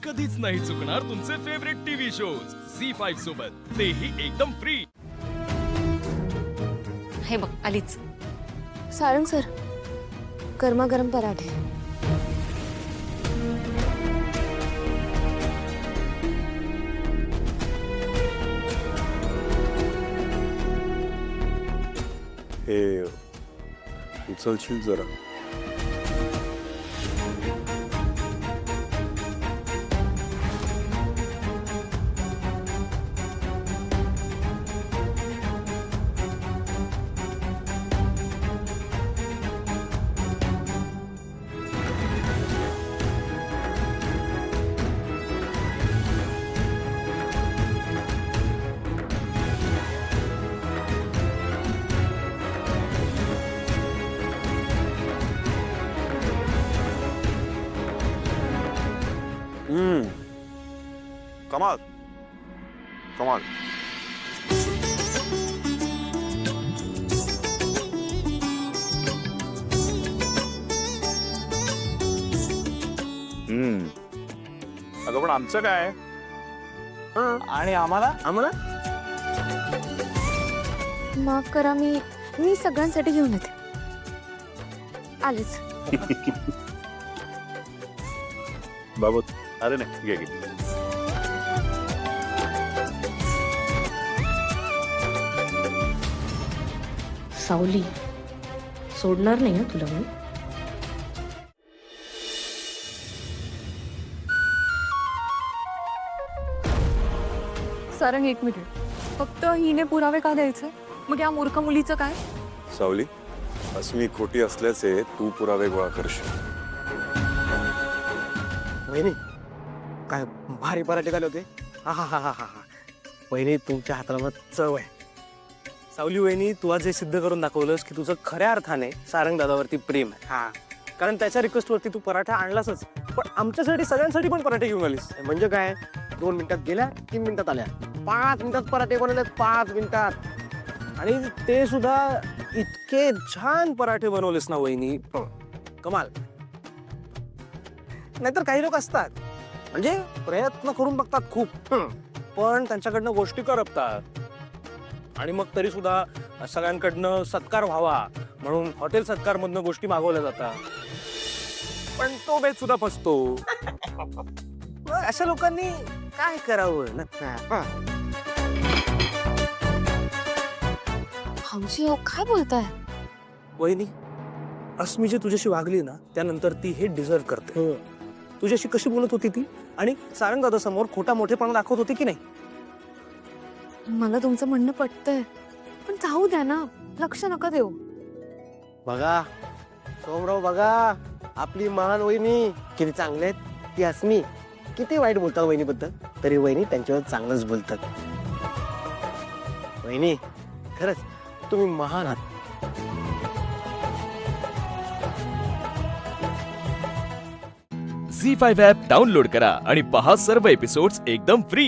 कधीच नाही चुकणार तुमचे फेवरेट टीव्ही शोज झी5 सोबत, तेही एकदम फ्री। हे बघ आलीच। सारंग सर, गरमागरम पराठे। हे उचलशील जरा। कमाल कमाल। अगं पण आमचं काय? आणि आम्हाला माफ करा, मी सगळ्यांसाठी घेऊन येते। आलेच। बाबत अरे नाही, घे घे। सावली सोडणार नाही ना तुला मी। सारंग एक मिनिट, फक्त हिने पुरावे का द्यायचे? मग या मूर्ख मुलीचं काय? सावली, अस्मी खोटी असल्याचे तू पुरावे गोळा करशील। वहिनी, काय भारी पराठे झाले होते। हा हा हा हा हा। वहिनी, तुमच्या हाताला चव आहे। सावली वहिनी, तू आज हे सिद्ध करून दाखवलंस की तुझं खऱ्या अर्थाने सारंग दादावरती प्रेम आहे। हा, कारण त्याच्या रिक्वेस्टवरती तू पराठा आणलासच, पण आमच्यासाठी सगळ्यांसाठी पण पराठे घेऊन आलीस। म्हणजे काय, 2 मिनिटात गेल्या, 3 मिनिटात आल्या, 5 मिनिटात पराठे बनवले, 5 मिनिटात। आणि ते सुद्धा इतके छान पराठे बनवलेस ना वहिनी, कमाल। नाहीतर काही लोक असतात म्हणजे प्रयत्न करून बघतात खूप, पण त्यांच्याकडनं गोष्टी करपतात, आणि मग तरी सुद्धा सगळ्यांकडनं सत्कार व्हावा म्हणून हॉटेल सत्कार मधनं गोष्टी मागवल्या जातात, पण तो बेत सुद्धा फसतो। अशा लोकांनी काय करावं ना? भाऊजी, अहो काय बोलताय? वहिनी, अस्मी जी तुझ्याशी वागली ना, त्यानंतर ती हे डिझर्व करते। तुझ्याशी कशी बोलत होती ती, आणि सारंग दादा समोर खोटा मोठेपणा दाखवत होती की नाही? मला तुमचं म्हणणं पटतंय, पण जाऊ द्या ना, लक्ष नका देऊ। बघा सोमराव, बघा आपली महान वहिनी किती चांगले आहेत। ती अस्मी किती वाईट बोलतात वहिनीबद्दल, तरी वहिनी त्यांच्यावर चांगलंच बोलतात। वहिनी, खरंच तुम्ही महान आहात। झी5 ॲप डाउनलोड करा आणि पहा सर्व एपिसोड्स एकदम फ्री।